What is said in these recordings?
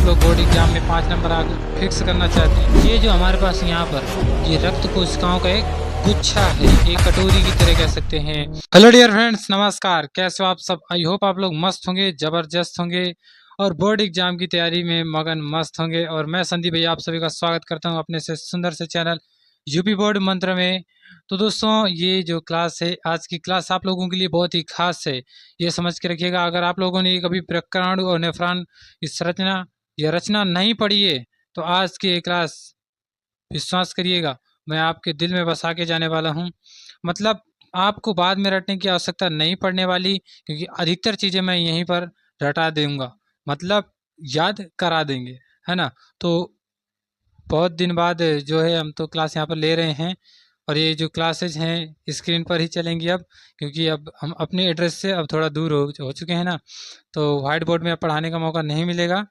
लोग board exam में 5 number आगे फिक्स करना चाहते हैं। ये जो हमारे पास यहाँ पर ये रक्त कोशिकाओं का एक गुच्छा है, एक कटोरी की तरह कह सकते हैं। हेलो डियर फ्रेंड्स, नमस्कार। कैसे हो आप सब? आई होप आप लोग मस्त होंगे, जबरदस्त होंगे और बोर्ड एग्जाम की तैयारी में मगन मस्त होंगे। और मैं संदीप भैया आप सभी का स्वागत करता हूँ अपने से सुंदर से चैनल यूपी बोर्ड मंत्र में। तो दोस्तों, ये जो क्लास है, आज की क्लास आप लोगों के लिए बहुत ही खास है। ये समझ के रखिएगा, अगर आप लोगों ने कभी प्रकरण और नेफ्रॉन की संरचना या रचना नहीं पढ़ी है तो आज की ये क्लास, विश्वास करिएगा, मैं आपके दिल में बसा के जाने वाला हूँ। मतलब आपको बाद में रटने की आवश्यकता नहीं पड़ने वाली, क्योंकि अधिकतर चीज़ें मैं यहीं पर रटा दूंगा, मतलब याद करा देंगे, है ना। तो बहुत दिन बाद जो है हम तो क्लास यहाँ पर ले रहे हैं, और ये जो क्लासेज हैं स्क्रीन पर ही चलेंगी अब, क्योंकि अब हम अपने एड्रेस से अब थोड़ा दूर हो चुके हैं ना, तो वाइट बोर्ड में अब पढ़ाने का मौका नहीं मिलेगा।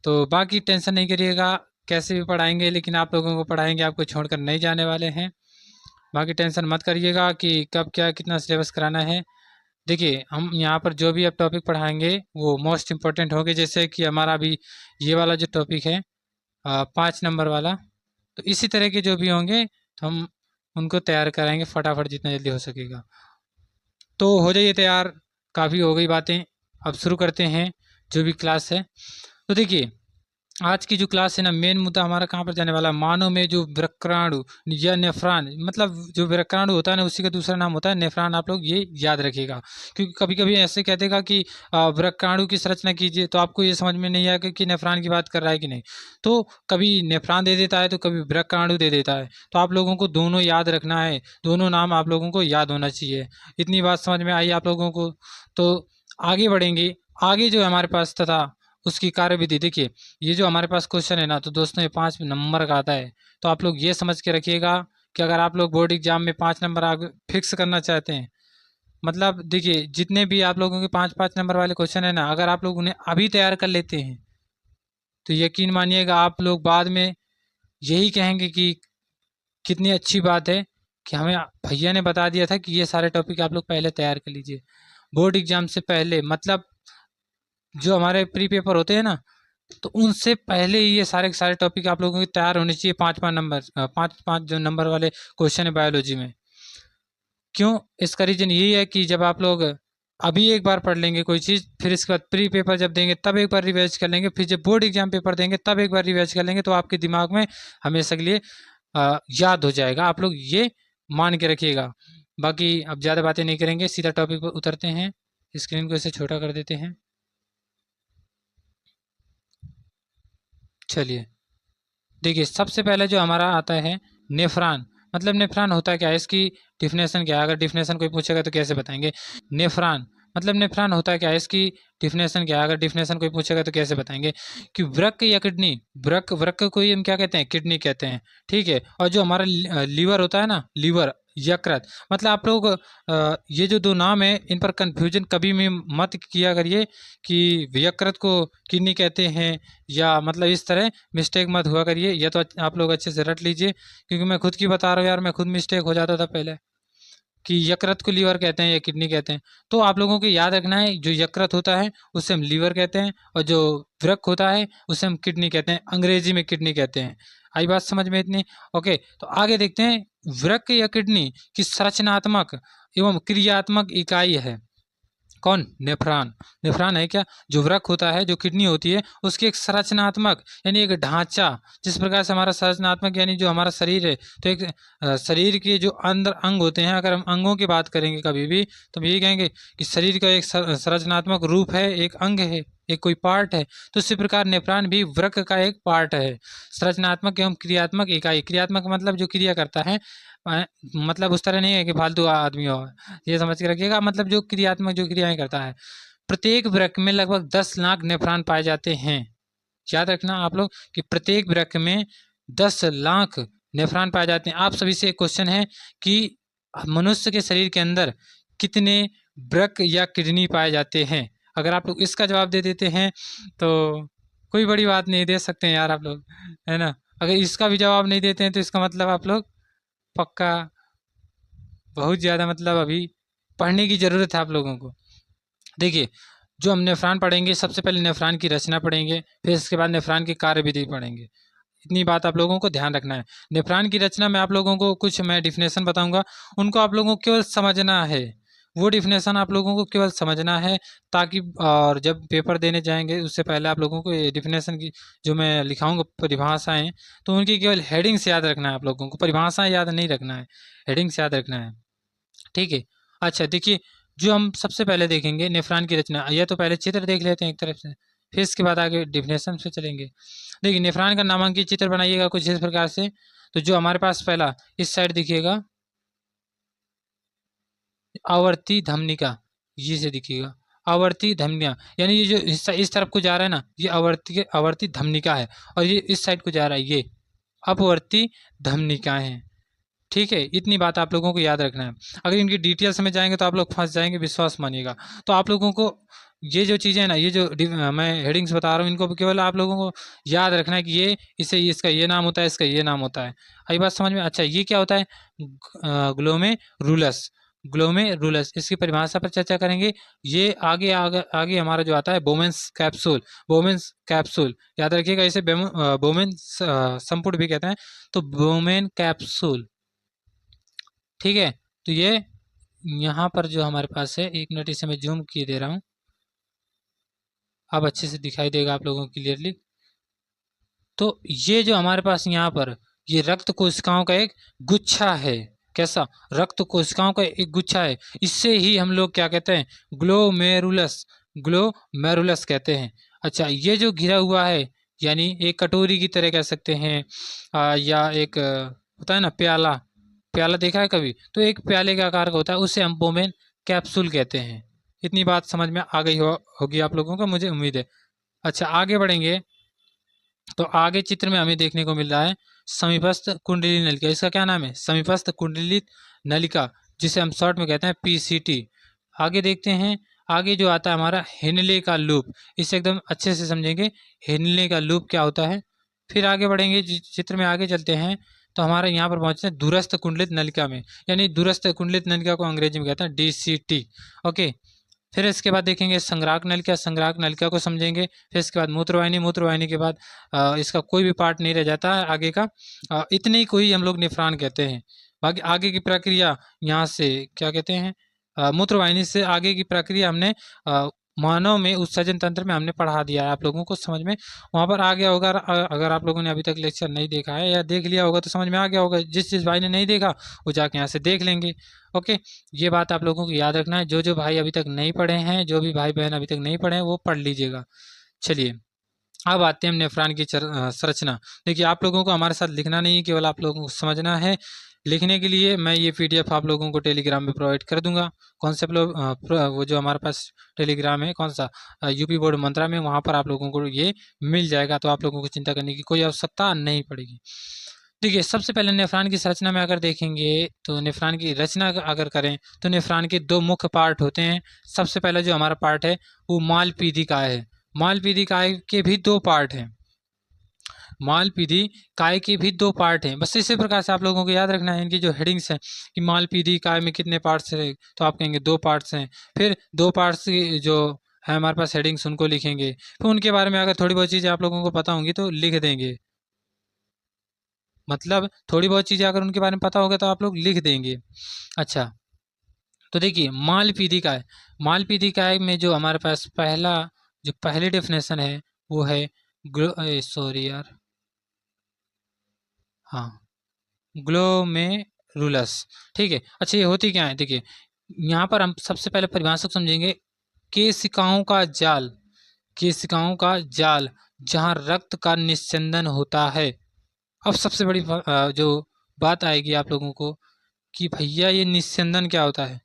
तो बाकी टेंशन नहीं करिएगा, कैसे भी पढ़ाएंगे, लेकिन आप लोगों को पढ़ाएंगे, आपको छोड़कर नहीं जाने वाले हैं। बाकी टेंशन मत करिएगा कि कब क्या कितना सिलेबस कराना है। देखिए, हम यहाँ पर जो भी अब टॉपिक पढ़ाएंगे वो मोस्ट इम्पोर्टेंट होंगे। जैसे कि हमारा अभी ये वाला जो टॉपिक है 5 नंबर वाला, तो इसी तरह के जो भी होंगे तो हम उनको तैयार कराएंगे फटाफट जितना जल्दी हो सकेगा। तो हो जाइए तैयार, काफ़ी हो गई बातें, अब शुरू करते हैं जो भी क्लास है। तो देखिए, आज की जो क्लास है ना, मेन मुद्दा हमारा कहाँ पर जाने वाला है, मानव में जो वृक्राणु या नेफ्रॉन, मतलब जो वृक्राणु होता है ना, उसी का दूसरा नाम होता है नेफ्रॉन। आप लोग ये याद रखिएगा, क्योंकि कभी कभी ऐसे कह देगा कि वृक्राणु की संरचना कीजिए, तो आपको ये समझ में नहीं आएगा कि नेफ्रॉन की बात कर रहा है कि नहीं। तो कभी नेफ्रॉन दे देता है तो कभी वृक्राणु दे देता है, तो आप लोगों को दोनों याद रखना है, दोनों नाम आप लोगों को याद होना चाहिए। इतनी बात समझ में आई आप लोगों को? तो आगे बढ़ेंगे। आगे जो हमारे पास तथा उसकी कार्यविधि, देखिए, ये जो हमारे पास क्वेश्चन है ना, तो दोस्तों ये 5 नंबर का आता है। तो आप लोग ये समझ के रखिएगा कि अगर आप लोग बोर्ड एग्जाम में 5 नंबर आगे फिक्स करना चाहते हैं, मतलब देखिए, जितने भी आप लोगों के 5-5 नंबर वाले क्वेश्चन है ना, अगर आप लोग उन्हें अभी तैयार कर लेते हैं तो यकीन मानिएगा आप लोग बाद में यही कहेंगे कि कितनी अच्छी बात है कि हमें भैया ने बता दिया था कि ये सारे टॉपिक आप लोग पहले तैयार कर लीजिए बोर्ड एग्जाम से पहले। मतलब जो हमारे प्री पेपर होते हैं ना, तो उनसे पहले ही ये सारे के सारे टॉपिक आप लोगों की तैयार होने चाहिए। 5-5 नंबर, 5-5 जो नंबर वाले क्वेश्चन है बायोलॉजी में। क्यों? इसका रीजन यही है कि जब आप लोग अभी एक बार पढ़ लेंगे कोई चीज़, फिर इसके बाद प्री पेपर जब देंगे तब एक बार रिवाइज कर लेंगे, फिर जब बोर्ड एग्जाम पेपर देंगे तब एक बार रिवाइज कर लेंगे, तो आपके दिमाग में हमेशा के लिए याद हो जाएगा। आप लोग ये मान के रखिएगा। बाकी अब ज़्यादा बातें नहीं करेंगे, सीधा टॉपिक पर उतरते हैं। स्क्रीन को इसे छोटा कर देते हैं। चलिए, देखिए, सबसे पहले जो हमारा आता है नेफ्रॉन। मतलब नेफ्रॉन होता क्या है, इसकी डिफिनेशन क्या है? अगर डिफिनेशन कोई पूछेगा तो कैसे बताएंगे? नेफ्रॉन मतलब नेफ्रॉन होता क्या है, इसकी डिफिनेशन क्या है? अगर डिफिनेशन कोई पूछेगा तो कैसे बताएंगे? कि वृक्क या किडनी, वृक्क वृक्क को ही हम क्या कहते हैं? किडनी कहते हैं, ठीक है। और जो हमारा लीवर होता है ना, लीवर, यकृत, मतलब आप लोग ये जो दो नाम है इन पर कंफ्यूजन कभी भी मत किया करिए कि यकृत को किडनी कहते हैं, या मतलब इस तरह मिस्टेक मत हुआ करिए। या तो आप लोग अच्छे से रट लीजिए, क्योंकि मैं खुद की बता रहा हूँ यार, मैं खुद मिस्टेक हो जाता था पहले कि यकृत को लीवर कहते हैं या किडनी कहते हैं। तो आप लोगों को याद रखना है, जो यकृत होता है उसे हम लीवर कहते हैं, और जो वृक्क होता है उसे हम किडनी कहते हैं, अंग्रेजी में किडनी कहते हैं। आई बात समझ में इतनी? ओके, तो आगे देखते हैं। वृक्क या किडनी की संरचनात्मक एवं क्रियात्मक इकाई है कौन? नेफ्रॉन। नेफ्रॉन है क्या? जो वृक्क होता है, जो किडनी होती है, उसकी एक संरचनात्मक यानी एक ढांचा, जिस प्रकार से हमारा संरचनात्मक यानी जो हमारा शरीर है, तो एक शरीर के जो अंदर अंग होते हैं, अगर हम अंगों की बात करेंगे कभी भी, तो हम यही कहेंगे कि शरीर का एक संरचनात्मक रूप है, एक अंग है, एक कोई पार्ट है। तो इसी प्रकार नेफ्रॉन भी वृक्क का एक पार्ट है, संरचनात्मक एवं क्रियात्मक इकाई। क्रियात्मक मतलब जो क्रिया करता है, मतलब उस तरह नहीं है कि फालतू आदमी हो, ये समझ के रखिएगा। मतलब जो क्रियात्मक जो क्रियाएं करता है। प्रत्येक वृक्क में लगभग 10 लाख नेफ्रॉन पाए जाते हैं। याद रखना आप लोग कि प्रत्येक वृक्क में 10 लाख नेफ्रॉन पाए जाते हैं। आप सभी से एक क्वेश्चन है कि मनुष्य के शरीर के अंदर कितने वृक्क या किडनी पाए जाते हैं? अगर आप लोग इसका जवाब दे देते हैं तो कोई बड़ी बात नहीं, दे सकते हैं यार आप लोग, है ना। अगर इसका भी जवाब नहीं देते हैं तो इसका मतलब आप लोग पक्का बहुत ज़्यादा, मतलब अभी पढ़ने की ज़रूरत है आप लोगों को। देखिए, जो हम नेफ्रॉन पढ़ेंगे, सबसे पहले नेफ्रॉन की रचना पढ़ेंगे, फिर इसके बाद नेफ्रॉन की कार्यविधि पढ़ेंगे। इतनी बात आप लोगों को ध्यान रखना है। नेफ्रॉन की रचना में आप लोगों को कुछ मैं डिफिनेशन बताऊंगा, उनको आप लोगों को केवल समझना है। वो डिफिनेशन आप लोगों को केवल समझना है, ताकि और जब पेपर देने जाएंगे उससे पहले आप लोगों को ये डिफिनेशन की जो मैं लिखाऊंगा परिभाषाएं, तो उनकी केवल हेडिंग्स याद रखना है। आप लोगों को परिभाषाएं याद नहीं रखना है, हेडिंग्स याद रखना है, ठीक है। अच्छा देखिए, जो हम सबसे पहले देखेंगे नेफ्रॉन की रचना, यह तो पहले चित्र देख लेते हैं एक तरफ से, फिर इसके बाद आगे डिफिनेशन से चलेंगे। देखिए, नेफ्रॉन का नामांकित चित्र बनाइएगा कुछ इस प्रकार से। तो जो हमारे पास पहला इस साइड दिखिएगा, आवर्ती धमनिका, ये से दिखिएगा आवर्ती धमनिया, यानी ये जो हिस्सा इस तरफ को जा रहा है ना, ये आवर्ती धमनिका है, और ये इस साइड को जा रहा है, ये अपवर्ती धमनिकाएं हैं, ठीक है। इतनी बात आप लोगों को याद रखना है। अगर इनकी डिटेल्स में जाएंगे तो आप लोग फंस जाएंगे, विश्वास मानिएगा। तो आप लोगों को ये जो चीज़ें हैं ना, ये जो मैं हेडिंग्स बता रहा हूँ, इनको केवल आप लोगों को याद रखना है कि ये इसे इसका ये नाम होता है, इसका ये नाम होता है। आई बात समझ में? अच्छा, ये क्या होता है? ग्लोमेरुलस, ग्लोमेरुलस, इसकी परिभाषा पर चर्चा करेंगे। ये आगे आगे आगे हमारा जो आता है बोमेंस कैप्सूल, बोमेंस कैप्सूल याद रखिएगा, इसे बोमेंस संपुट भी कहते हैं। तो बोमेन कैप्सूल, ठीक है। तो ये यहाँ पर जो हमारे पास है, एक मिनट इसे मैं जूम किए दे रहा हूँ, अब अच्छे से दिखाई देगा आप लोगों को क्लियरली। तो ये जो हमारे पास यहाँ पर ये रक्त कोशिकाओं का एक गुच्छा है। कैसा? रक्त कोशिकाओं का एक गुच्छा है। इससे ही हम लोग क्या कहते हैं? ग्लोमेरुलस, ग्लोमेरुलस कहते हैं। अच्छा, ये जो घिरा हुआ है, यानी एक कटोरी की तरह कह सकते हैं, या एक होता है ना प्याला, प्याला देखा है कभी? तो एक प्याले के आकार का होता है, उसे हम बोमेन कैप्सूल कहते हैं। इतनी बात समझ में आ गई होगी आप लोगों को, मुझे उम्मीद है। अच्छा, आगे बढ़ेंगे तो आगे चित्र में हमें देखने को मिल रहा है समीपस्थ कुंडली नलिका। इसका क्या नाम है? समीपस्थ कुंडली नलिका, जिसे हम शॉर्ट में कहते हैं पीसीटी। आगे देखते हैं, आगे जो आता है हमारा हेनले का लूप, इसे एकदम अच्छे से समझेंगे, हेनले का लूप क्या होता है। फिर आगे बढ़ेंगे, चित्र में आगे चलते हैं तो हमारे यहाँ पर पहुँचते हैं दूरस्थ कुंडलित नलिका में, यानी दूरस्थ कुंडलित नलिका को अंग्रेजी में कहते हैं डीसीटी। ओके, फिर इसके बाद देखेंगे संग्राहक नलिका, संग्राहक नलिका को समझेंगे। फिर इसके बाद मूत्रवाहिनी, मूत्रवाहिनी के बाद इसका कोई भी पार्ट नहीं रह जाता है आगे का, इतने को ही हम लोग नेफ्रॉन कहते हैं। बाकी आगे की प्रक्रिया यहाँ से क्या कहते हैं, मूत्रवाहिनी से आगे की प्रक्रिया हमने मानव में उत्सर्जन तंत्र में हमने पढ़ा दिया है, आप लोगों को समझ में वहाँ पर आ गया होगा। अगर आप लोगों ने अभी तक लेक्चर नहीं देखा है या देख लिया होगा तो समझ में आ गया होगा। जिस भाई ने नहीं देखा वो जाके यहाँ से देख लेंगे। ओके, ये बात आप लोगों को याद रखना है। जो भाई अभी तक नहीं पढ़े हैं, जो भी भाई बहन अभी तक नहीं पढ़े हैं, वो पढ़ लीजिएगा। चलिए, अब आते हैं नेफ्रॉन की संरचना। देखिए, आप लोगों को हमारे साथ लिखना नहीं है, केवल आप लोगों को समझना है। लिखने के लिए मैं ये पीडीएफ आप लोगों को टेलीग्राम में प्रोवाइड कर दूंगा। कौन से वो जो हमारे पास टेलीग्राम है, कौन सा, यूपी बोर्ड मंत्रा में, वहाँ पर आप लोगों को ये मिल जाएगा। तो आप लोगों को चिंता करने की कोई आवश्यकता नहीं पड़ेगी। देखिए, सबसे पहले नेफ्रॉन की संरचना में अगर देखेंगे तो नेफ्रॉन की रचना अगर करें तो नेफ्रॉन के दो मुख्य पार्ट होते हैं। सबसे पहला जो हमारा पार्ट है वो मालपीढ़िकाय है। मालपीढ़िकाय के भी दो पार्ट हैं, मालपीढ़िकाय के भी दो पार्ट हैं। बस इसी प्रकार से आप लोगों को याद रखना है इनकी जो हेडिंग्स हैं कि मालपीढ़िकाय में कितने पार्ट्स हैं, तो आप कहेंगे दो पार्ट्स हैं। फिर दो पार्ट्स की जो है हमारे पास हेडिंग्स, उनको लिखेंगे। फिर उनके बारे में अगर थोड़ी बहुत चीज़ें आप लोगों को पता होंगी तो लिख देंगे, मतलब थोड़ी बहुत चीज़ें अगर उनके बारे में पता होगा तो आप लोग लिख देंगे। अच्छा, तो देखिए, मालपीढ़िकाय, मालपीढ़िकाय में जो हमारे पास जो पहली डेफिनेशन है वो है सॉरी यार, हाँ, ग्लोमेरुलस, ठीक है। अच्छा, ये होती क्या है? देखिए, यहाँ पर हम सबसे पहले परिभाषा को समझेंगे। केशिकाओं का जाल, केशिकाओं का जाल जहाँ रक्त का निस्यंदन होता है। अब सबसे बड़ी जो बात आएगी आप लोगों को कि भैया ये निस्यंदन क्या होता है।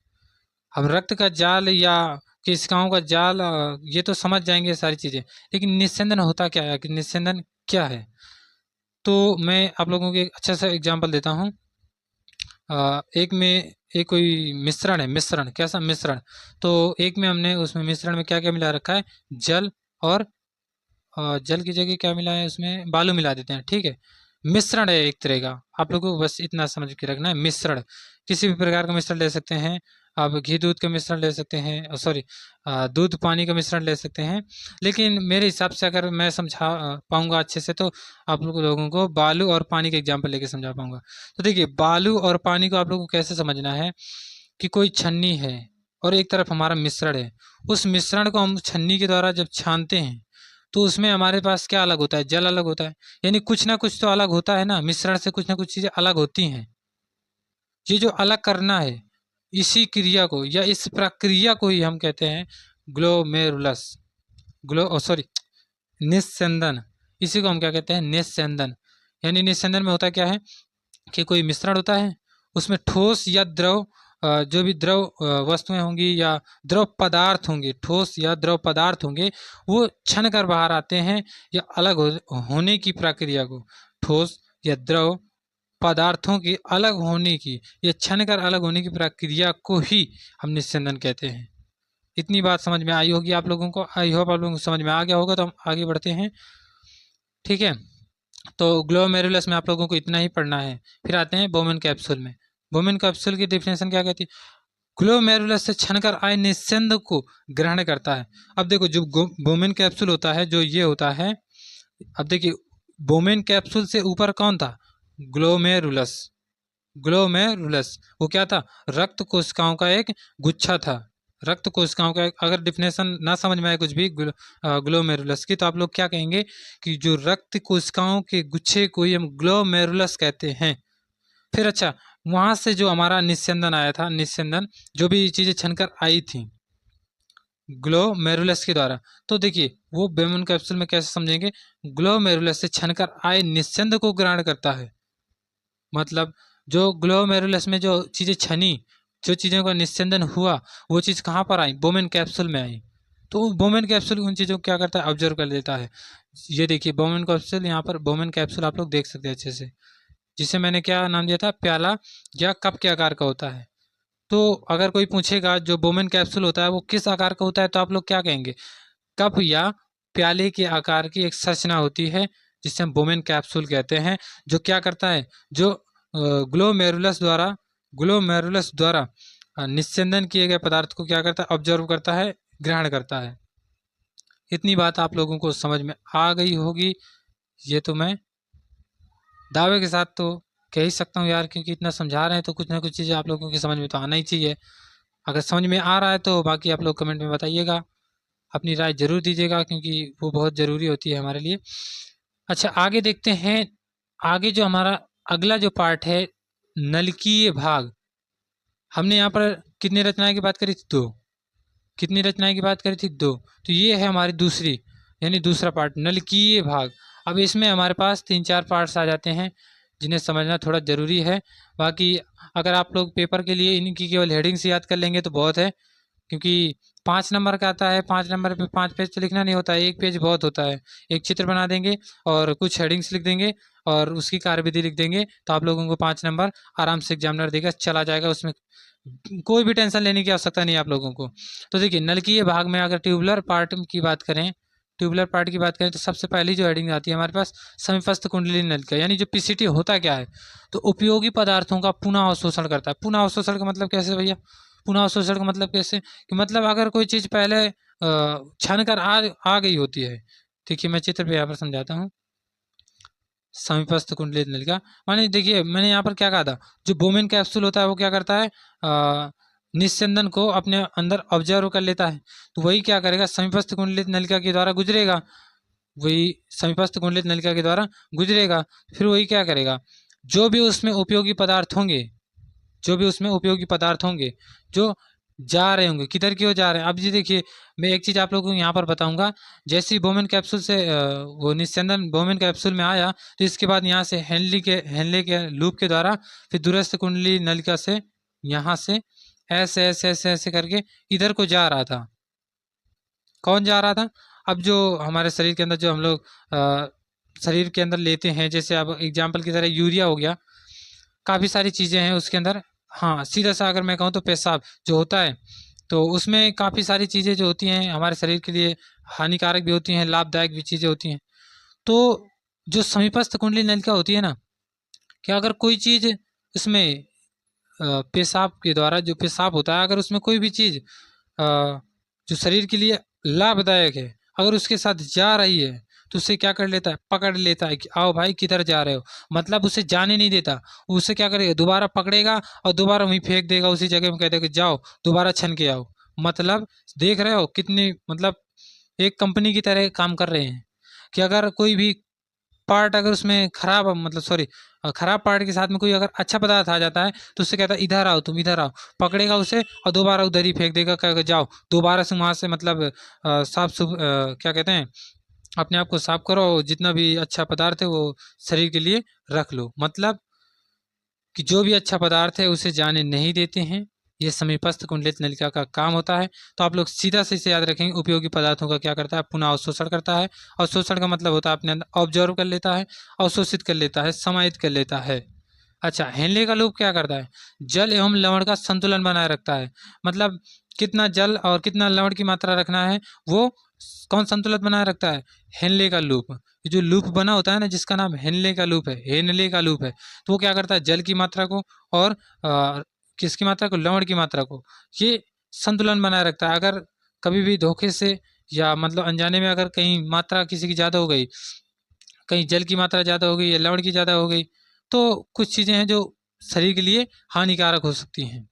अब रक्त का जाल या केशिकाओं का जाल, ये तो समझ जाएंगे सारी चीज़ें, लेकिन निस्यंदन होता क्या है, कि निस्यंदन क्या है। तो मैं आप लोगों को एक अच्छा सा एग्जांपल देता हूँ। एक कोई मिश्रण है, मिश्रण, कैसा मिश्रण, तो एक में हमने उसमें मिश्रण में क्या क्या मिला रखा है, जल, और जल की जगह क्या मिला है, उसमें बालू मिला देते हैं, ठीक है। मिश्रण है एक तरह का, आप लोगों को बस इतना समझ के रखना है। मिश्रण, किसी भी प्रकार का मिश्रण ले सकते हैं, आप घी दूध का मिश्रण ले सकते हैं, सॉरी दूध पानी का मिश्रण ले सकते हैं। लेकिन मेरे हिसाब से अगर मैं समझा पाऊँगा अच्छे से तो आप लोगों को बालू और पानी का एग्जाम्पल लेके समझा पाऊँगा। तो देखिए, बालू और पानी को आप लोगों को कैसे समझना है कि कोई छन्नी है और एक तरफ हमारा मिश्रण है। उस मिश्रण को हम छन्नी के द्वारा जब छानते हैं तो उसमें हमारे पास क्या अलग होता है? जल अलग होता है। यानी कुछ ना कुछ तो अलग होता है ना, मिश्रण से कुछ ना कुछ चीज़ें अलग होती हैं। ये जो अलग करना है, इसी क्रिया को या इस प्रक्रिया को ही हम कहते हैं ग्लोमेरुलस सॉरी निस्यंदन। इसी को हम क्या कहते हैं? निस्यंदन। यानी निस्यंदन में होता क्या है कि कोई मिश्रण होता है, उसमें ठोस या द्रव जो भी द्रव वस्तुएं होंगी या द्रव पदार्थ होंगे, ठोस या द्रव पदार्थ होंगे, वो छन कर बाहर आते हैं या अलग होने की प्रक्रिया को, ठोस या द्रव पदार्थों की अलग होने की या छन कर अलग होने की प्रक्रिया को ही हम निस्यंदन कहते हैं। इतनी बात समझ में आई होगी आप लोगों को। आई होप आप लोगों को समझ में आ गया होगा। तो हम आगे बढ़ते हैं, ठीक है। तो ग्लोमेरुलस में आप लोगों को इतना ही पढ़ना है। फिर आते हैं बोमेन कैप्सूल में। बोमेन कैप्सूल की डेफिनेशन क्या कहती है? ग्लोमेरुलस से छनकर आए निस्यंद को ग्रहण करता है। अब देखो, जो बोमेन कैप्सूल होता है, जो ये होता है, अब देखिए, बोमेन कैप्सूल से ऊपर कौन था? ग्लोमेरुलस। ग्लोमेरुलस वो क्या था? रक्त कोशिकाओं का एक गुच्छा था। रक्त कोशिकाओं का अगर डिफिनेशन ना समझ में आए कुछ भी ग्लोमेरुलस की, तो आप लोग क्या कहेंगे कि जो रक्त कोशिकाओं के गुच्छे को ही हम ग्लोमेरुलस कहते हैं। फिर अच्छा, वहां से जो हमारा निस्यंदन आया था, निस्यंदन जो भी चीजें छनकर आई थी ग्लोमेरुलस के द्वारा, तो देखिए वो बोमेन कैप्सूल में कैसे समझेंगे? ग्लोमेरुलस से छनकर आए निस्यंद को ग्रहण करता है। मतलब जो ग्लोमेरुलस में जो चीज़ें छनी, जो चीज़ों का निस्यंदन हुआ, वो चीज़ कहाँ पर आई? बोमेन कैप्सूल में आई। तो बोमेन कैप्सूल उन चीज़ों को क्या करता है? ऑब्जर्व कर लेता है। ये देखिए बोमेन कैप्सूल, यहाँ पर बोमेन कैप्सूल आप लोग देख सकते हैं अच्छे से, जिसे मैंने क्या नाम दिया था? प्याला या कप के आकार का होता है। तो अगर कोई पूछेगा जो बोमेन कैप्सूल होता है वो किस आकार का होता है, तो आप लोग क्या कहेंगे? कप या प्याले के आकार की एक संरचना होती है, जिसे हम बोमेन कैप्सूल कहते हैं। जो क्या करता है? जो ग्लोमेरुलस द्वारा निस्यंदन किए गए पदार्थ को क्या करता है? ऑब्जर्व करता है, ग्रहण करता है। इतनी बात आप लोगों को समझ में आ गई होगी। ये तो मैं दावे के साथ तो कह ही सकता हूँ यार, क्योंकि इतना समझा रहे हैं तो कुछ ना कुछ चीज़ें आप लोगों की समझ में तो आना ही चाहिए। अगर समझ में आ रहा है तो बाकी आप लोग कमेंट में बताइएगा, अपनी राय जरूर दीजिएगा, क्योंकि वो बहुत ज़रूरी होती है हमारे लिए। अच्छा, आगे देखते हैं। आगे जो हमारा अगला जो पार्ट है, नलकीय भाग। हमने यहाँ पर कितनी रचनाएं की बात करी थी? 2। कितनी रचनाएं की बात करी थी? 2। तो ये है हमारी दूसरी, यानी दूसरा पार्ट, नलकीय भाग। अब इसमें हमारे पास 3-4 पार्ट्स आ जाते हैं, जिन्हें समझना थोड़ा ज़रूरी है। बाकी अगर आप लोग पेपर के लिए इनकी केवल हेडिंग्स याद कर लेंगे तो बहुत है, क्योंकि 5 नंबर का आता है। 5 नंबर पे 5 पेज तो लिखना नहीं होता है, 1 पेज बहुत होता है। एक चित्र बना देंगे और कुछ हेडिंग्स लिख देंगे और उसकी कार्यविधि लिख देंगे, तो आप लोगों को 5 नंबर आराम से एग्जामिनर देगा, चला जाएगा। उसमें कोई भी टेंशन लेने की आवश्यकता नहीं है आप लोगों को। तो देखिए, नलकीय भाग में अगर ट्यूबुलर पार्ट की बात करें, तो सबसे पहली जो हेडिंग आती है हमारे पास, समीपस्थ कुंडली नलिका, यानी जो पीसीटी होता क्या है? तो उपयोगी पदार्थों का पुनः अवशोषण करता है। पुनः अवशोषण का मतलब कैसे भैया? पुनः अवशोषण का मतलब कैसे कि मतलब अगर कोई चीज़ पहले छन कर आ गई होती है। देखिए मैं चित्र पे यहाँ पर समझाता हूँ। समीपस्थ कुंडलित नलिका माने, देखिए मैंने यहाँ पर क्या कहा था, जो बोमेन कैप्सूल होता है वो क्या करता है? निस्यंदन को अपने अंदर ऑब्जर्व कर लेता है। तो वही क्या करेगा? समीपस्थ कुंडलित नलिका के द्वारा गुजरेगा। वही समीपस्थ कुंडलित नलिका के द्वारा गुजरेगा। फिर वही क्या करेगा? जो भी उसमें उपयोगी पदार्थ होंगे, जो जा रहे होंगे, किधर की ओर जा रहे हैं। अब जी देखिए, मैं एक चीज़ आप लोगों को यहाँ पर बताऊंगा। जैसे ही बोमेन कैप्सूल से वो निस्यंदन बोमेन कैप्सूल में आया, तो इसके बाद यहाँ से हेनले के लूप के द्वारा फिर दूरस्थ कुंडली नलिका से यहाँ से ऐसे ऐसे ऐसे ऐसे करके इधर को जा रहा था। कौन जा रहा था? अब जो हमारे शरीर के अंदर जो हम लोग शरीर के अंदर लेते हैं, जैसे अब एग्जाम्पल की तरह यूरिया हो गया, काफ़ी सारी चीज़ें हैं उसके अंदर। हाँ, सीधा सा अगर मैं कहूँ तो पेशाब जो होता है, तो उसमें काफ़ी सारी चीज़ें जो होती हैं हमारे शरीर के लिए हानिकारक भी होती हैं, लाभदायक भी चीज़ें होती हैं। तो जो समीपस्थ कुंडली नलिका होती है ना, कि अगर कोई चीज़ उसमें पेशाब के द्वारा जो पेशाब होता है, अगर उसमें कोई भी चीज़ जो शरीर के लिए लाभदायक है अगर उसके साथ जा रही है तो उसे क्या कर लेता है, पकड़ लेता है कि आओ भाई किधर जा रहे हो, मतलब उसे जाने नहीं देता। उसे क्या करेगा, दोबारा पकड़ेगा और दोबारा वहीं फेंक देगा उसी जगह में, कह देगा जाओ दोबारा छन के आओ। मतलब देख रहे हो कितनी, मतलब एक कंपनी की तरह काम कर रहे हैं कि अगर कोई भी पार्ट अगर उसमें खराब, मतलब सॉरी, खराब पार्ट के साथ में कोई अगर अच्छा पदार्थ आ जाता है तो उससे कहता है इधर आओ, तुम इधर आओ, पकड़ेगा उसे और दोबारा उधर ही फेंक देगा, कहेगा जाओ दोबारा से वहाँ से, मतलब क्या कहते हैं, अपने आप को साफ करो, जितना भी अच्छा पदार्थ है वो शरीर के लिए रख लो। मतलब कि जो भी अच्छा पदार्थ है उसे जाने नहीं देते हैं। ये समीपस्थ कुंडलित नलिका का काम होता है। तो आप लोग सीधा से इसे याद रखेंगे, उपयोगी पदार्थों का क्या करता है, पुनः अवशोषण करता है। अवशोषण का मतलब होता है अपने अंदर ऑब्जर्व कर लेता है, अवशोषित कर लेता है, समाहित कर लेता है। अच्छा, हेनले का लूप क्या करता है, जल एवं लवण का संतुलन बनाए रखता है। मतलब कितना जल और कितना लवण की मात्रा रखना है वो कौन संतुलन बनाए रखता है, हेनले का लूप। ये जो लूप बना होता है ना, जिसका नाम हेनले का लूप है, हेनले का लूप है, तो वो क्या करता है, जल की मात्रा को और किसकी मात्रा को, लवण की मात्रा को, ये संतुलन बनाए रखता है। अगर कभी भी धोखे से या मतलब अनजाने में अगर कहीं मात्रा किसी की ज़्यादा हो गई, कहीं जल की मात्रा ज़्यादा हो गई या लवण की ज़्यादा हो गई, तो कुछ चीज़ें हैं जो शरीर के लिए हानिकारक हो सकती हैं।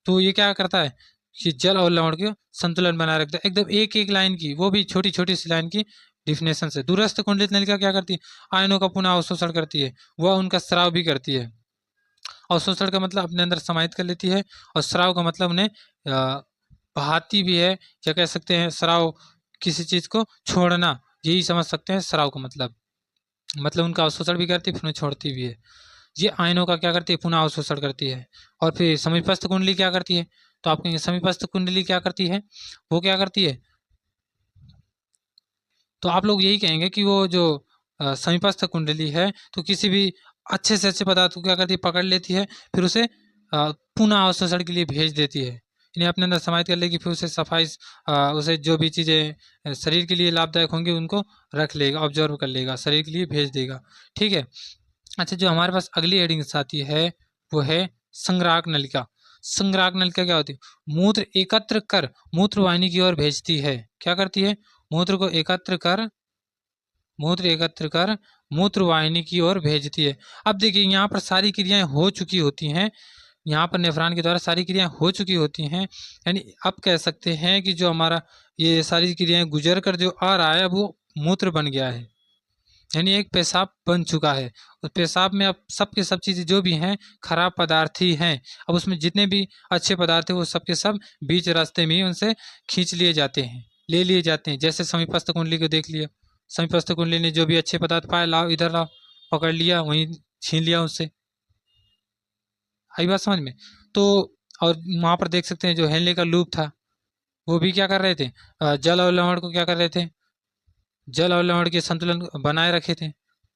तो ये क्या करता है कि जल और लवण के संतुलन बनाए रखता है, एकदम एक एक लाइन की, वो भी छोटी छोटी सी लाइन की डिफिनेशन से। दूरस्थ कुंडलित नलिका क्या करती है, आयनों का पुनः अवशोषण करती है, वह उनका स्राव भी करती है। अवशोषण का मतलब अपने अंदर समाहित कर लेती है, और स्राव का मतलब उन्हें बहाती भी है, या कह सकते हैं स्राव किसी चीज़ को छोड़ना, यही समझ सकते हैं स्राव का मतलब उनका अवशोषण भी करती है, फिर छोड़ती भी है। ये आयनों का क्या करती है, पुनः अवशोषण करती है। और फिर समीपस्थ कुंडली क्या करती है, तो आप कहेंगे समीपस्थ कुंडली क्या करती है, वो क्या करती है, तो आप लोग यही कहेंगे कि वो जो समीपस्थ कुंडली है तो किसी भी अच्छे से अच्छे पदार्थ को क्या करती है, पकड़ लेती है, फिर उसे पुनः अवशोषण के लिए भेज देती है, इन्हें अपने अंदर समाहित कर लेगी, फिर उसे सफाई, उसे जो भी चीज़ें शरीर के लिए लाभदायक होंगी उनको रख लेगा, ऑब्जर्व कर लेगा, शरीर के लिए भेज देगा। ठीक है। अच्छा, जो हमारे पास अगली हेडिंग्स आती है वो है संग्राहक नलिका। संग्राहक नलिका क्या होती है, मूत्र एकत्र कर मूत्र वाहिनी की ओर भेजती है। क्या करती है, मूत्र को एकत्र कर, मूत्र एकत्र कर मूत्र वाहिनी की ओर भेजती है। अब देखिए यहाँ पर सारी क्रियाएं हो चुकी होती हैं, यहाँ पर नेफ्रॉन के द्वारा सारी क्रियाएं हो चुकी होती हैं, यानी अब कह सकते हैं कि जो हमारा ये सारी क्रियाएं गुजर कर जो आ रहा है वो मूत्र बन गया है, यानी एक पेशाब बन चुका है। उस पेशाब में अब सब के सब चीज़ें जो भी हैं खराब पदार्थ ही हैं। अब उसमें जितने भी अच्छे पदार्थ हैं वो सब के सब बीच रास्ते में ही उनसे खींच लिए जाते हैं, ले लिए जाते हैं। जैसे समीपस्थ कुंडली को देख लिया, समीपस्थ कुंडली ने जो भी अच्छे पदार्थ पाए, लाओ इधर लाओ, पकड़ लिया, वहीं छीन लिया उससे। आई बात समझ में। तो और वहाँ पर देख सकते हैं जो हेनले का लूप था वो भी क्या कर रहे थे, जल और लवण को क्या कर रहे थे, जल और लवण के संतुलन बनाए रखे थे।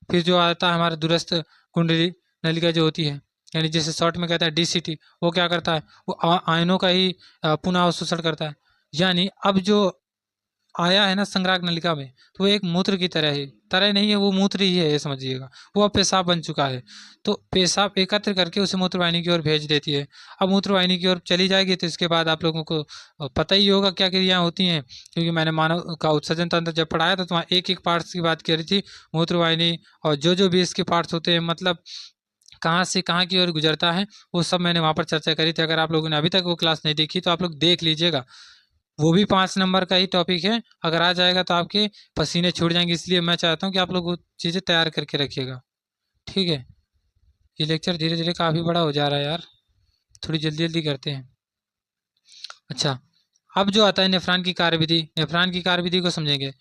फिर जो आता है हमारे दूरस्थ कुंडली नलिका जो होती है, यानी जैसे शॉर्ट में कहता है डीसीटी, वो क्या करता है, वो आयनों का ही पुनः अवशोषण करता है। यानी अब जो आया है ना संग्राहक नलिका में, तो वो एक मूत्र की तरह है, तरह नहीं है, वो मूत्र ही है, ये समझिएगा। वो अब पेशाब बन चुका है, तो पेशाब एकत्र करके उसे मूत्रवाहिनी की ओर भेज देती है। अब मूत्रवाहिनी की ओर चली जाएगी तो इसके बाद आप लोगों को पता ही होगा क्या क्रियाएं होती हैं, क्योंकि मैंने मानव का उत्सर्जन तंत्र जब पढ़ाया था तो वहाँ एक एक पार्ट्स की बात करी थी, मूत्रवाहिनी और जो भी इसके पार्ट्स होते हैं, मतलब कहाँ से कहाँ की ओर गुजरता है, वो सब मैंने वहाँ पर चर्चा करी थी। अगर आप लोगों ने अभी तक वो क्लास नहीं देखी तो आप लोग देख लीजिएगा, वो भी 5 नंबर का ही टॉपिक है। अगर आ जाएगा तो आपके पसीने छूट जाएंगे, इसलिए मैं चाहता हूँ कि आप लोग वो चीज़ें तैयार करके रखिएगा। ठीक है। ये लेक्चर धीरे धीरे काफ़ी बड़ा हो जा रहा है यार, थोड़ी जल्दी जल्दी करते हैं। अच्छा, अब जो आता है नेफ्रॉन की कार्यविधि, नेफ्रॉन की कार्यविधि को समझेंगे।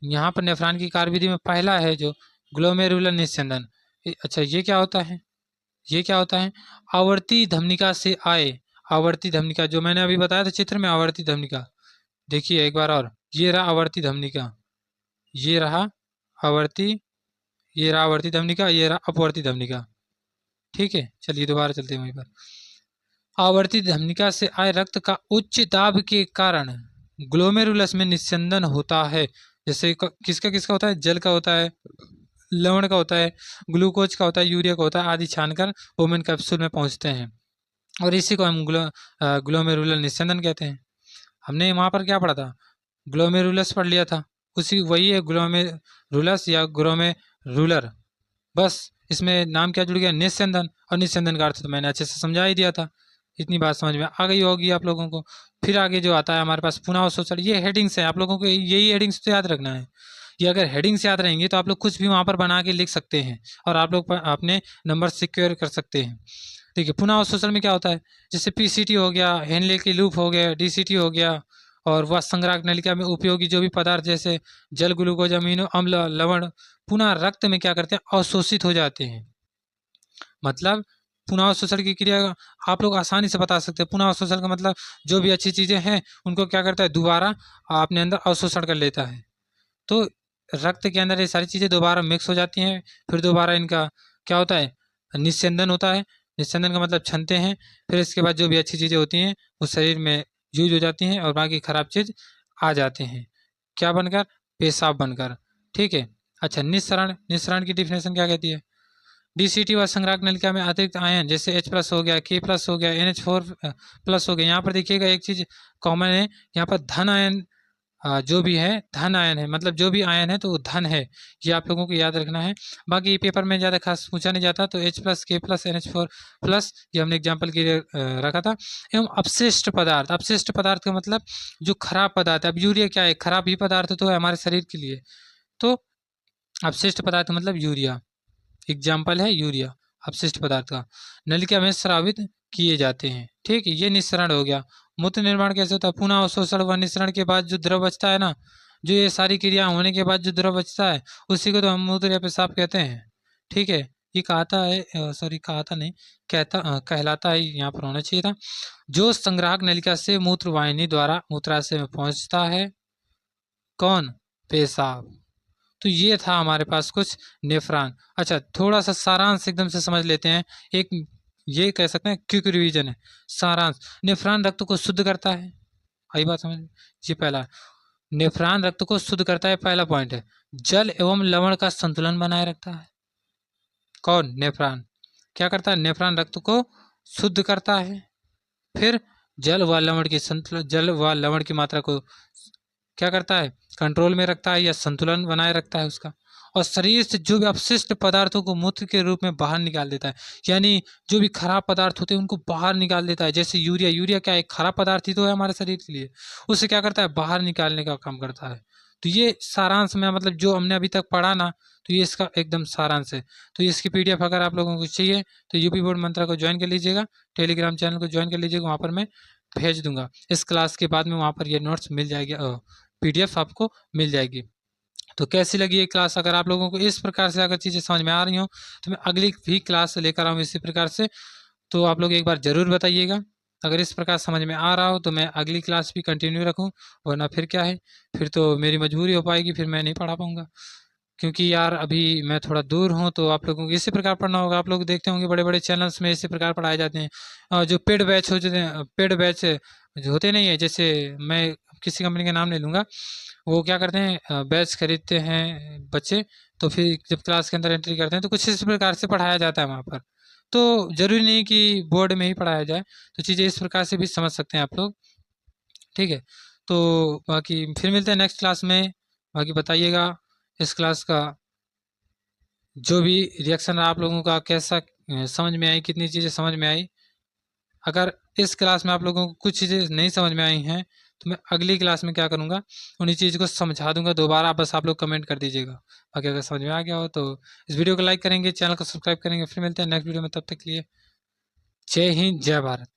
यहाँ पर नेफ्रॉन की कार्यविधि में पहला है जो ग्लोमेरुलर निस्यंदन। अच्छा, ये क्या होता है, ये क्या होता है, आवर्ती धमनिका से आए, आवर्ती धमनिका जो मैंने अभी बताया था चित्र में, आवर्ती धमनिका देखिए एक बार और, ये रहा आवर्ती धमनिका, ये रहा आवर्ती, ये रहा आवर्ती धमनिका, ये रहा अपवर्ती धमनिका। ठीक है, चलिए दोबारा चलते हैं वहीं पर। आवर्ती धमनिका से आए रक्त का उच्च दाब के कारण ग्लोमेरुलस में निस्यंदन होता है। जैसे किसका किसका होता है, जल का होता है, लवण का होता है, ग्लूकोज का होता है, यूरिया का होता है, आदि छानकर वोमेन कैप्सूल में पहुंचते हैं। और इसी को हम ग्लोमेरुलर निस्यंदन कहते हैं। हमने वहाँ पर क्या पढ़ा था, ग्लोमेरुलस पढ़ लिया था, उसी वही है ग्लोमेरुलस या ग्लोमेरुलर। बस इसमें नाम क्या जुड़ गया, निस्यंदन, और निस्यंदन का अर्थ तो मैंने अच्छे से समझा ही दिया था। इतनी बात समझ में आ गई होगी आप लोगों को। फिर आगे जो आता है हमारे पास पुनःअवशोषण, ये हेडिंग्स है, आप लोगों को यही हेडिंग्स तो याद रखना है। ये अगर हेडिंग्स याद रहेंगी तो आप लोग कुछ भी वहाँ पर बना के लिख सकते हैं और आप लोग अपने नंबर सिक्योर कर सकते हैं। ठीक है, पुनःअवशोषण में क्या होता है, जैसे पीसीटी हो गया, हेनले की लूप हो गया, डीसीटी हो गया, और वह संग्राहक नलिका में उपयोगी जो भी पदार्थ जैसे जल, ग्लूकोज, अमीनो अम्ल, लवण पुनः रक्त में क्या करते हैं, अवशोषित हो जाते हैं। मतलब पुनःअवशोषण की क्रिया आप लोग आसानी से बता सकते हैं। पुनःअवशोषण का मतलब जो भी अच्छी चीजें हैं उनको क्या करता है, दोबारा अपने अंदर अवशोषण कर लेता है। तो रक्त के अंदर ये सारी चीजें दोबारा मिक्स हो जाती हैं, फिर दोबारा इनका क्या होता है, निस्यंदन होता है। निस्यंदन का मतलब छनते हैं, फिर इसके बाद जो भी अच्छी चीजें होती हैं वो शरीर में यूज हो जाती हैं और बाकी खराब चीज आ जाते हैं, क्या बनकर, पेशाब बनकर। ठीक है। अच्छा, निस्सरण, निस्सरण की डिफिनेशन क्या कहती है, डीसीटी व संग्राहक नलिका में अतिरिक्त आयन जैसे H+ हो गया, K+ हो गया, NH4+ हो गया। यहाँ पर देखिएगा एक चीज कॉमन है, यहाँ पर धन आयन जो भी है धन आयन है, मतलब जो भी आयन है तो वो धन है, ये आप लोगों को याद रखना है। बाकी पेपर में ज़्यादा खास पूछा नहीं जाता, तो H+, K+, NH4+ ये हमने एग्जाम्पल के लिए रखा था। एवं अपशिष्ट पदार्थ, अपशिष्ट पदार्थ का मतलब जो खराब पदार्थ है। अब यूरिया क्या है, खराब ही पदार्थ तो है हमारे शरीर के लिए, तो अपशिष्ट पदार्थ मतलब यूरिया, एग्जाम्पल है यूरिया अपशिष्ट पदार्थ का, नलिका में स्रावित किए जाते हैं। ठीक है, ये निस्सरण हो गया। मूत्र निर्माण कैसे होता है, पुनः अवशोषण व निस्सरण के बाद जो द्रव बचता है ना, जो ये सारी क्रिया होने के बाद जो द्रव बचता है उसी को तो हम मूत्र या पेशाब कहते हैं। ठीक है, ये कहता है, सॉरी कहता नहीं, कहलाता है, यहाँ पर होना चाहिए था। जो संग्राहक नलिका से मूत्र वाहिनी द्वारा मूत्राशय में पहुंचता है, कौन, पेशाब। तो ये था हमारे पास कुछ नेफ्रॉन। अच्छा, थोड़ा सा सारांश एकदम से समझ लेते हैं। एक ये कह सकते हैं क्विक रिवीजन है, सारांश। नेफ्रॉन रक्त को शुद्ध करता है, आई बात समझ, ये पहला। नेफ्रॉन रक्त को शुद्ध करता है, पहला पॉइंट है। जल एवं लवण का संतुलन बनाए रखता है, कौन, नेफ्रॉन। क्या करता है, नेफ्रॉन रक्त को शुद्ध करता है, फिर जल व लवण की मात्रा को क्या करता है, कंट्रोल में रखता है या संतुलन बनाए रखता है उसका, और शरीर से जो भी अपशिष्ट पदार्थों को मूत्र के रूप में बाहर निकाल देता है। यानी जो भी खराब पदार्थ होते हैं उनको बाहर निकाल देता है। जैसे यूरिया, यूरिया क्या एक खराब पदार्थ ही तो है हमारे शरीर के लिए, उसे क्या करता है, बाहर निकालने का काम करता है। तो ये सारांश में, मतलब जो हमने अभी तक पढ़ा ना, तो ये इसका एकदम सारांश है। तो इसकी PDF अगर आप लोगों को चाहिए तो यूपी बोर्ड मंत्रा को ज्वाइन कर लीजिएगा, टेलीग्राम चैनल को ज्वाइन कर लीजिएगा, वहाँ पर मैं भेज दूंगा। इस क्लास के बाद में वहाँ पर ये नोट्स मिल जाएगी, PDF आपको मिल जाएगी। तो कैसी लगी ये क्लास, अगर आप लोगों को इस प्रकार से अगर चीज़ें समझ में आ रही हो तो मैं अगली भी क्लास लेकर आऊँ इसी प्रकार से, तो आप लोग एक बार ज़रूर बताइएगा। अगर इस प्रकार समझ में आ रहा हो तो मैं अगली क्लास भी कंटिन्यू रखूँ, वरना फिर क्या है, फिर तो मेरी मजबूरी हो पाएगी, फिर मैं नहीं पढ़ा पाऊँगा। क्योंकि यार अभी मैं थोड़ा दूर हूँ, तो आप लोगों को इसी प्रकार पढ़ना होगा। आप लोग देखते होंगे बड़े बड़े चैनल्स में इसी प्रकार पढ़ाए जाते हैं। जो पेड बैच हो जाते हैं, पेड बैच जो होते नहीं है, जैसे मैं किसी कंपनी का नाम ले लूँगा, वो क्या करते हैं, बैच खरीदते हैं बच्चे, तो फिर जब क्लास के अंदर एंट्री करते हैं तो कुछ इस प्रकार से पढ़ाया जाता है वहाँ पर। तो ज़रूरी नहीं कि बोर्ड में ही पढ़ाया जाए, तो चीज़ें इस प्रकार से भी समझ सकते हैं आप लोग। ठीक है, तो बाकी फिर मिलते हैं नेक्स्ट क्लास में। बाकी बताइएगा इस क्लास का जो भी रिएक्शन रहा आप लोगों का, कैसा समझ में आई, कितनी चीज़ें समझ में आई। अगर इस क्लास में आप लोगों को कुछ चीज़ें नहीं समझ में आई हैं तो मैं अगली क्लास में क्या करूँगा, उन्हीं चीज़ को समझा दूंगा दोबारा, बस आप लोग कमेंट कर दीजिएगा। बाकी अगर समझ में आ गया हो तो इस वीडियो को लाइक करेंगे, चैनल को सब्सक्राइब करेंगे। फिर मिलते हैं नेक्स्ट वीडियो में, तब तक के लिए जय हिंद, जय भारत।